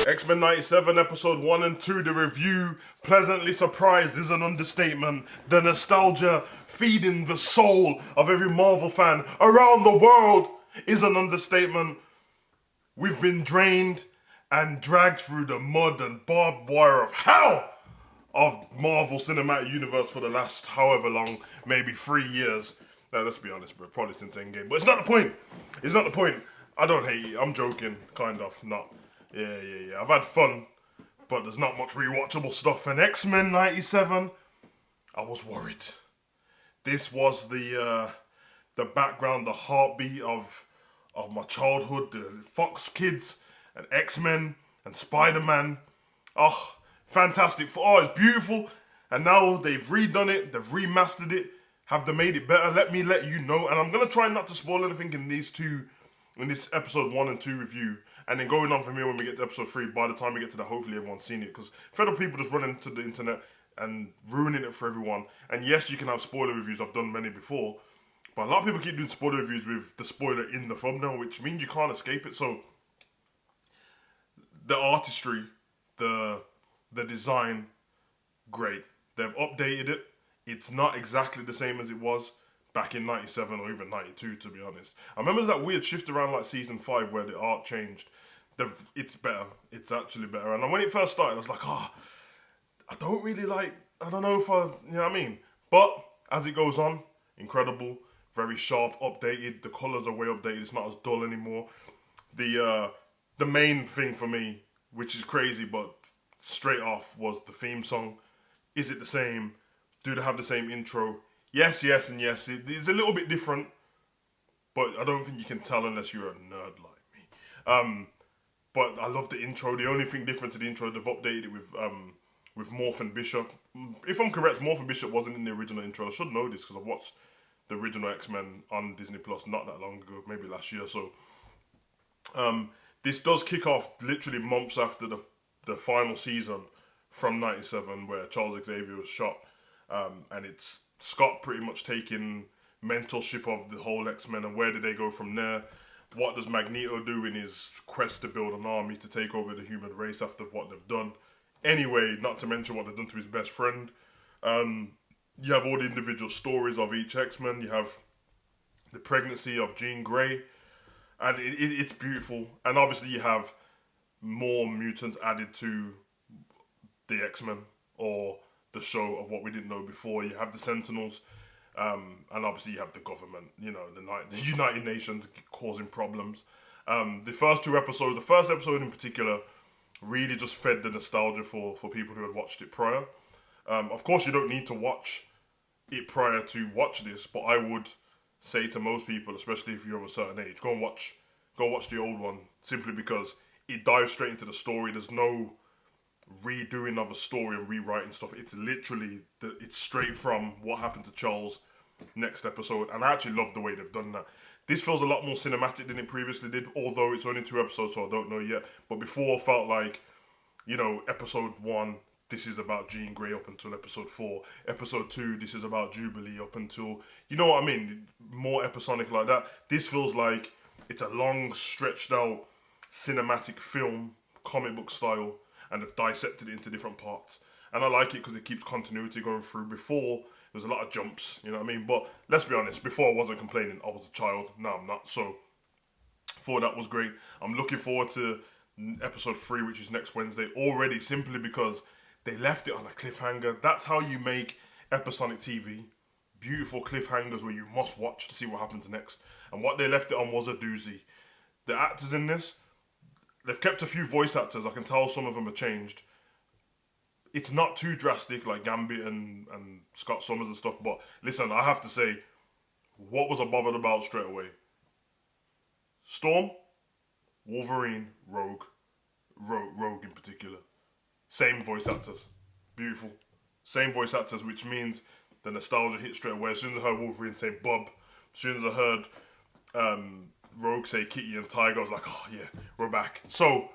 X-Men 97 episode 1 and 2, the review. Pleasantly surprised is an understatement. The nostalgia feeding the soul of every Marvel fan around the world is an understatement. We've been drained and dragged through the mud and barbed wire of hell of Marvel Cinematic Universe for the last however long, maybe 3 years. Now, let's be honest, bro, probably since Endgame. But it's not the point. It's not the point. I don't hate it. I'm joking, kind of, not. Yeah. I've had fun, but there's not much rewatchable stuff. And X-Men 97, I was worried. This was the background, the heartbeat of my childhood, the Fox Kids and X-Men and Spider-Man. Oh, fantastic. Oh, it's beautiful. And now they've redone it, they've remastered it. Have they made it better? Let me let you know. And I'm going to try not to spoil anything in this episode 1 and 2 review. And then going on from here when we get to episode 3, by the time we get to that, hopefully everyone's seen it. Because federal people just running to the internet and ruining it for everyone. And yes, you can have spoiler reviews. I've done many before. But a lot of people keep doing spoiler reviews with the spoiler in the thumbnail, which means you can't escape it. So, the artistry, the design, great. They've updated it. It's not exactly the same as it was back in 97 or even 92, to be honest. I remember that weird shift around like season 5 where the art changed. It's better. It's actually better. And when it first started, I was like, I don't really like, I don't know if I, you know what I mean? But as it goes on, incredible, very sharp, updated. The colours are way updated. It's not as dull anymore. The main thing for me, which is crazy, but straight off, was the theme song. Is it the same? Do they have the same intro? Yes, and yes. It's a little bit different, but I don't think you can tell unless you're a nerd like me. But I love the intro. The only thing different to the intro, they've updated it with Morph and Bishop. If I'm correct, Morph and Bishop wasn't in the original intro. I should know this because I've watched the original X-Men on Disney Plus not that long ago, maybe last year. So this does kick off literally months after the final season from 97 where Charles Xavier was shot. And it's Scott pretty much taking mentorship of the whole X-Men and where do they go from there? What does Magneto do in his quest to build an army to take over the human race after what they've done? Anyway, not to mention what they've done to his best friend. You have all the individual stories of each X-Men. You have the pregnancy of Jean Grey. And it's beautiful. And obviously you have more mutants added to the X-Men or the show of what we didn't know before. You have the Sentinels. And obviously you have the government, the United Nations causing problems. The first episode in particular, really just fed the nostalgia for people who had watched it prior. Of course, you don't need to watch it prior to watch this, but I would say to most people, especially if you're of a certain age, go watch the old one, simply because it dives straight into the story. There's no redoing of a story and rewriting stuff. It's literally it's straight from what happened to Charles next episode, and I actually love the way they've done that. This feels a lot more cinematic than it previously did, although it's only 2 episodes, so I don't know yet. But before felt like, episode 1, this is about Jean Grey up until episode 4. Episode 2, this is about Jubilee up until, you know what I mean? More episodic like that. This feels like it's a long, stretched out cinematic film, comic book style, and they've dissected it into different parts. And I like it because it keeps continuity going through. Before, there's a lot of jumps, you know what I mean? But let's be honest, before I wasn't complaining, I was a child, now I'm not. So, thought that was great. I'm looking forward to episode 3, which is next Wednesday, already, simply because they left it on a cliffhanger. That's how you make episodic TV. Beautiful cliffhangers where you must watch to see what happens next. And what they left it on was a doozy. The actors in this, they've kept a few voice actors. I can tell some of them have changed. It's not too drastic like Gambit and Scott Summers and stuff, but listen, I have to say, what was I bothered about straight away? Storm, Wolverine, Rogue in particular. Same voice actors. Beautiful. Same voice actors, which means the nostalgia hit straight away. As soon as I heard Wolverine say Bub, as soon as I heard Rogue say Kitty and Tiger, I was like, oh yeah, we're back. So,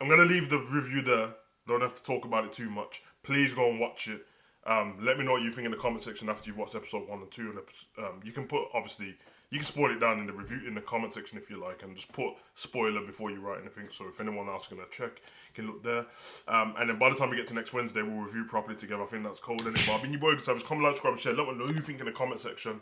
I'm going to leave the review there. Don't have to talk about it too much. Please go and watch it. Let me know what you think in the comment section after you've watched episode 1 and 2. And you can put, obviously, you can spoil it down in the review in the comment section if you like, and just put spoiler before you write anything. So if anyone else is gonna check, you can look there. And then by the time we get to next Wednesday, we'll review properly together. I think that's cold, innit? But I've been your boy, Gustavus. Comment, like, subscribe, and share. Let me know what you think in the comment section.